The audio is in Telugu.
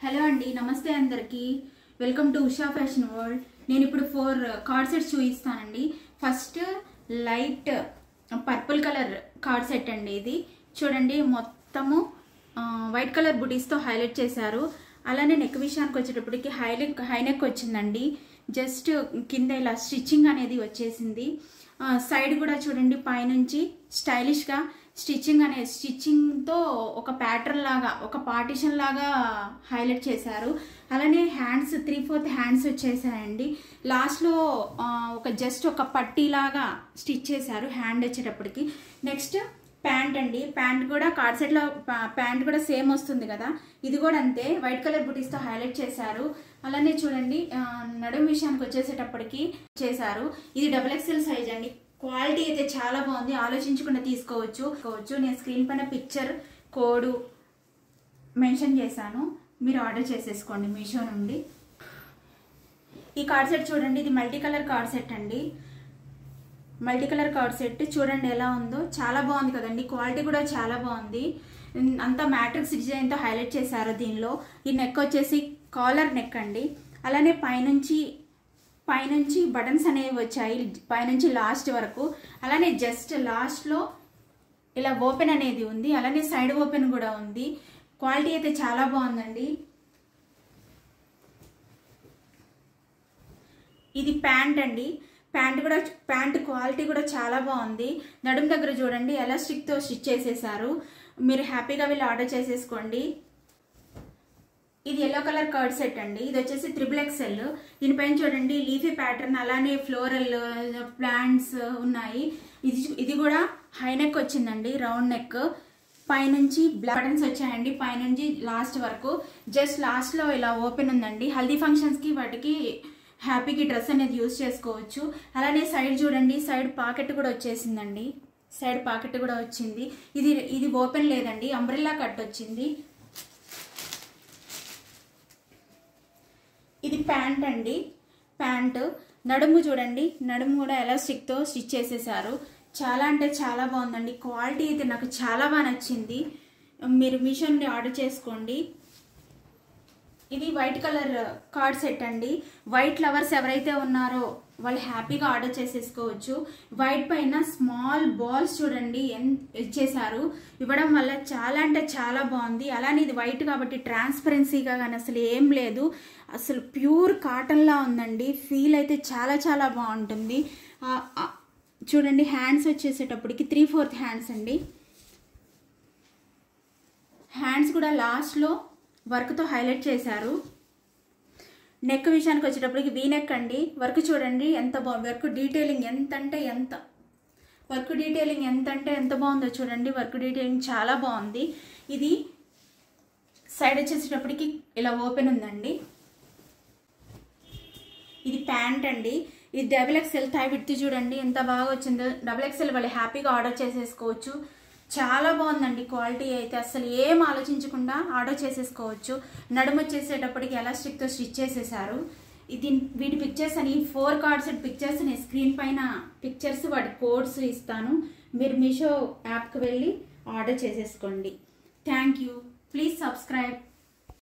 హలో అండి, నమస్తే అందరికీ. Welcome to Usha fashion world. నేను ఇప్పుడు 4 కార్డ్ సెట్స్ చూపిస్తానండి. First light purple colour card set అండి. ఇది చూడండి, మొత్తము వైట్ కలర్ బుటీస్తో హైలైట్ చేశారు. అలానే నెక్ విషయానికి వచ్చేటప్పటికి హై నెక్ వచ్చిందండి. జస్ట్ కింద ఇలా స్టిచ్చింగ్ అనేది వచ్చేసింది. సైడ్ కూడా చూడండి, పైనుంచి స్టైలిష్గా స్టిచ్చింగ్తో ఒక ప్యాటర్న్ లాగా, ఒక పార్టిషన్ లాగా హైలైట్ చేశారు. అలానే హ్యాండ్స్ 3/4 హ్యాండ్స్ వచ్చేసాయండి. లాస్ట్లో జస్ట్ ఒక పట్టీలాగా స్టిచ్ చేశారు హ్యాండ్ వచ్చేటప్పటికి. నెక్స్ట్ ప్యాంట్ అండి. ప్యాంట్ కూడా కార్డ్ సెట్లో ప్యాంట్ కూడా సేమ్ వస్తుంది కదా, ఇది కూడా అంతే వైట్ కలర్ బుటీస్తో హైలైట్ చేశారు. అలానే చూడండి, నడుము విషయానికి వచ్చేసేటప్పటికి చేశారు. ఇది XXL సైజ్ అండి. క్వాలిటీ అయితే చాలా బాగుంది, ఆలోచించకుండా తీసుకోవచ్చు. నేను స్క్రీన్ పైన పిక్చర్ కోడ్ మెన్షన్ చేశాను, మీరు ఆర్డర్ చేసేసుకోండి మీషో నుండి. ఈ కార్డ్ సెట్ చూడండి, ఇది మల్టీ కలర్ కార్డ్ సెట్ అండి. మల్టీ కలర్ కార్డ్ సెట్ చూడండి ఎలా ఉందో, చాలా బాగుంది కదండి. క్వాలిటీ కూడా చాలా బాగుంది. అంతా మ్యాట్రిక్స్ డిజైన్తో హైలైట్ చేశారు దీనిలో. ఈ నెక్ వచ్చేసి కాలర్ నెక్ అండి. అలానే పైనుంచి బటన్స్ అనేవి వచ్చాయి, పైనుంచి లాస్ట్ వరకు. అలానే జస్ట్ లాస్ట్లో ఇలా ఓపెన్ అనేది ఉంది, అలానే సైడ్ ఓపెన్ కూడా ఉంది. క్వాలిటీ అయితే చాలా బాగుందండి. ఇది ప్యాంట్ అండి. ప్యాంట్ క్వాలిటీ కూడా చాలా బాగుంది. నడుము దగ్గర చూడండి ఎలాస్టిక్తో స్టిచ్ చేసేసారు. మీరు హ్యాపీగా వెళ్ళి ఆర్డర్ చేసేసుకోండి. ఇది ఎల్లో కలర్ కర్డ్ సెట్ అండి. ఇది వచ్చేసి XXL. దీనిపైన చూడండి లీఫీ ప్యాటర్న్, అలానే ఫ్లోరల్ ప్లాంట్స్ ఉన్నాయి. ఇది కూడా హై నెక్ వచ్చిందండి, రౌండ్ నెక్. పైనుంచి బ్లాక్ బటన్స్ వచ్చాయండి, పైనుంచి లాస్ట్ వరకు. జస్ట్ లాస్ట్లో ఇలా ఓపెన్ ఉందండి. హల్దీ ఫంక్షన్స్కి వాటికి హ్యాపీకి డ్రెస్ అనేది యూజ్ చేసుకోవచ్చు. అలానే సైడ్ చూడండి, సైడ్ పాకెట్ కూడా వచ్చేసిందండి. సైడ్ పాకెట్ కూడా వచ్చింది. ఇది ఓపెన్ లేదండి, అంబ్రెల్లా కట్ వచ్చింది. ఇది ప్యాంట్ అండి. ప్యాంట్ నడుము చూడండి, నడుము కూడా ఎలాస్టిక్తో స్టిచ్ చేసేసారు. చాలా అంటే చాలా బాగుందండి. క్వాలిటీ అయితే నాకు చాలా బాగా నచ్చింది. మీరు మీషో నుండి ఆర్డర్ చేసుకోండి. ఇది వైట్ కలర్ కార్డ్ సెట్ అండి. వైట్ లవర్స్ ఎవరైతే ఉన్నారో వాళ్ళు హ్యాపీగా ఆర్డర్ చేసేసుకోవచ్చు. వైట్ పైన స్మాల్ బాల్స్ చూడండి ఇచ్చేసారు. ఇవ్వడం వల్ల చాలా అంటే చాలా బాగుంది. అలానే ఇది వైట్ కాబట్టి ట్రాన్స్పరెన్సీగా కానీ అసలు ఏం లేదు, అసలు ప్యూర్ కాటన్లా ఉందండి. ఫీల్ అయితే చాలా చాలా బాగుంటుంది. చూడండి, హ్యాండ్స్ వచ్చేసేటప్పటికి 3/4 హ్యాండ్స్ అండి. హ్యాండ్స్ కూడా లాస్ట్లో వర్క్తో హైలైట్ చేశారు. నెక్ విషయానికి వచ్చేటప్పటికి వీ నెక్ అండి. వర్క్ చూడండి ఎంత బాగుంది. వర్క్ డీటెయిలింగ్ ఎంత బాగుందో చూడండి. వర్క్ డీటెయిలింగ్ చాలా బాగుంది. ఇది సైడ్ వచ్చేసేటప్పటికి ఇలా ఓపెన్ ఉందండి. ఇది ప్యాంట్ అండి. ఇది XXL థై విడ్త్ చూడండి ఎంత బాగా వచ్చిందో. XXL వాళ్ళు హ్యాపీగా ఆర్డర్ చేసేసుకోవచ్చు. చాలా బాగుందండి. క్వాలిటీ అయితే అసలు ఏం ఆలోచించకుండా ఆర్డర్ చేసేసుకోవచ్చు. నడుము వచ్చేసేటప్పటికి ఎలాస్టిక్తో స్టిచ్ చేసేసారు. వీటి పిక్చర్స్ అని 4 కార్డ్ సెట్ పిక్చర్స్ నేను స్క్రీన్ పైన పిక్చర్స్ వాటి కోడ్స్ ఇస్తాను. మీరు మీషో యాప్కి వెళ్ళి ఆర్డర్ చేసేసుకోండి. Thank you. Please subscribe.